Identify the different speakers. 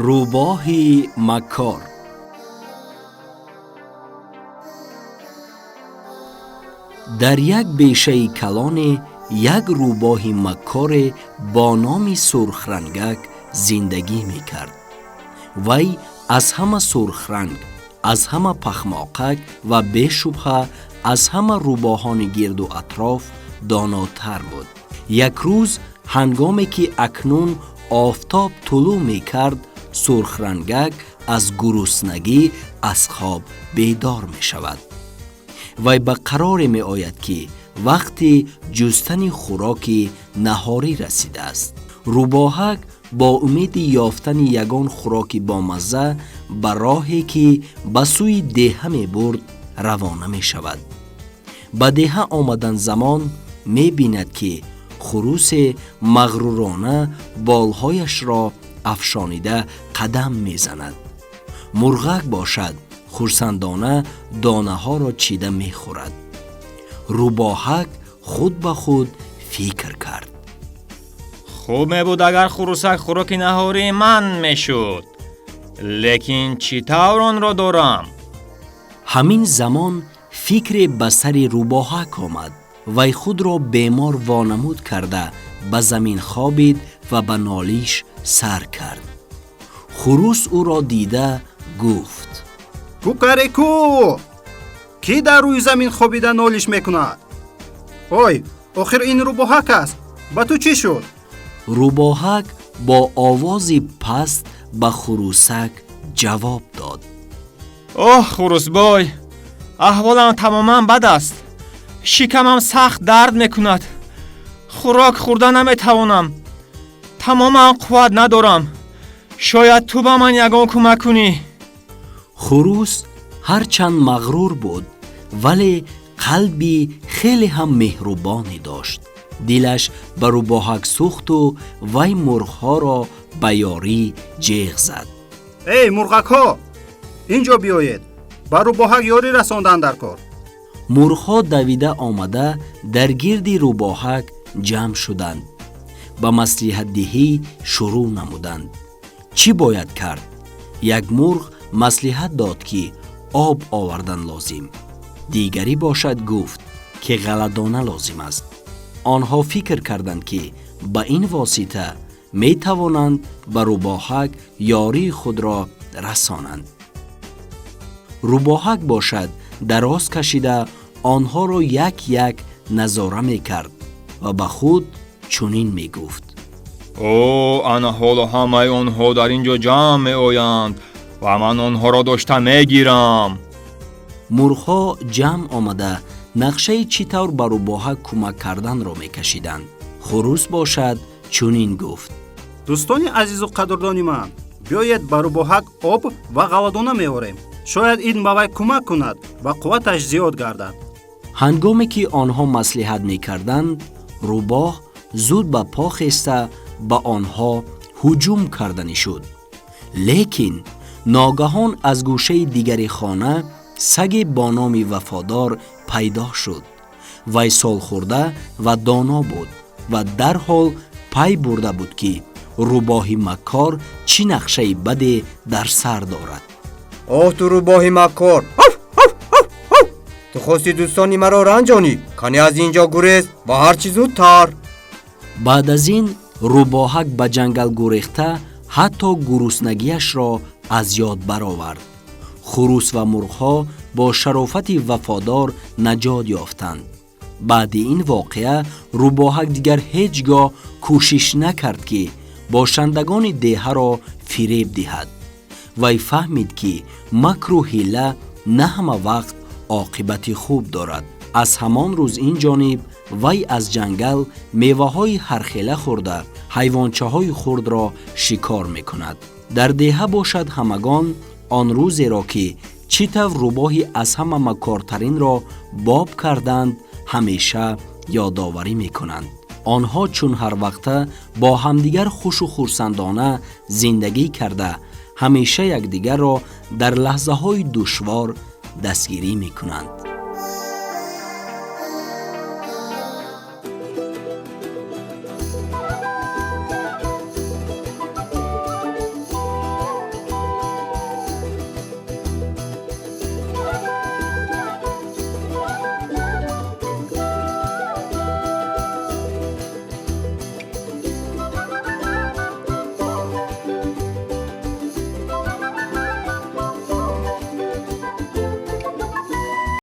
Speaker 1: روباه مکار. در یک بیشه کلان یک روباه مکار با نام سرخ رنگک زندگی می کرد. وی از همه سرخ رنگ، از همه پخماقک و بشبه از همه روباهان گرد و اطراف داناتر بود. یک روز هنگامی که اکنون آفتاب طلوع می کرد، سرخ رنگک از گرسنگی از خواب بیدار می شود. وی به قرار می آید که وقتی جستن خوراک نهاری رسیده است. روباهک با امید یافتن یگان خوراک با مزه به راهی که به سوی دیه می برد روانه می شود. به دیه آمدن زمان می بیند که خروس مغرورانه بالهایش را افشانیده قدم می زند. مرغک باشد خرسندانه دانه ها را چیده می خورد. روباهک خود به خود فکر کرد.
Speaker 2: خوب می بود اگر خروسک خوراک نهاری من می شد. لیکن چطور آن را دارم؟
Speaker 1: همین زمان فکر به سر روباهک آمد. وی خود را بیمار وانمود کرده به زمین خوابید و به نالیش سر کرد. خروس او را دیده گفت:
Speaker 3: کوکاریکو! کی در روی زمین خوابیده نالیش میکند؟ اوی، آخر این روباهک است. به تو چی شد؟
Speaker 1: روباهک با آوازی پست به خروسک جواب داد:
Speaker 2: اوه خروس بای، احوالم تماما بد است. شکمم سخت درد میکند. خوراک خورده نمیتوانم. تماما قوت ندارم. شاید تو به من یگان کمک کنی.
Speaker 1: خروس هرچند مغرور بود ولی قلبی خیلی هم مهربانی داشت. دلش به روباهک سوخت و وی مرغ‌ها را به یاری جیغ زد:
Speaker 3: ای مرغک ها، اینجا بیایید. به روباهک یاری رساندن در کار.
Speaker 1: مرغ‌ها دویده آمده در گرد روباهک جمع شدند. به مصلحت دهی شروع نمودند. چی باید کرد؟ یک مرغ مصلحت داد که آب آوردن لازم. دیگری باشد گفت که غله‌دانه لازم است. آنها فکر کردند که به این واسطه می توانند به روباهک یاری خود را رسانند. روباهک باشد دراز کشیده آنها را یک یک نظاره می کرد و به خود چنین می گفت:
Speaker 2: او آنها و همه آنها در اینجا جمع می آیند و من آنها را داشته می گیرم.
Speaker 1: مرغ‌ها جمع آمده نقشه چطور به روباهک کمک کردن را می کشیدند. خروس باشد چنین گفت:
Speaker 3: دوستانی عزیز و قدردانی من، بیایید به روباهک آب و غله‌دانه می‌آوریم. شاید این به وی کمک کند و قوتش زیاد گردد.
Speaker 1: هنگامی که آنها مصلحت می کردند، روباه زود به پا خسته به آنها هجوم کردنی شد. لیکن ناگهان از گوشه دیگری خانه سگ با نام وفادار پیدا شد. وی سال خورده و دانا بود و در حال پی برده بود که روباه مکار چی نقشه بدی در سر دارد.
Speaker 4: آه تو روباه مکار، تو خواستی دوستانی مرا رنجانی، کنی از اینجا گریز با هر چی زودتر.
Speaker 1: بعد از این روباهک به جنگل گریخته حتی گرسنگیش را از یاد برآورد. خروس و مرغ‌ها با شرافت وفادار نجات یافتند. بعد این واقعه روباهک دیگر هیچگاه کوشش نکرد که باشندگان دیه را فریب دهد. وی فهمید که مکر و حیله نه همه وقت عاقبت خوب دارد. از همان روز این جانب وی از جنگل میوه‌های هرخیله خورده حیوانچه‌های خرد را شکار می‌کند. در دیه باشد همگان آن روزی را که چطور روباه از همه مکارترین را باب کردند همیشه یادآوری می‌کنند. آنها چون هر وقت با همدیگر خوش و خرسندانه زندگی کرده همیشه یکدیگر را در لحظه‌های دشوار دستگیری می‌کنند.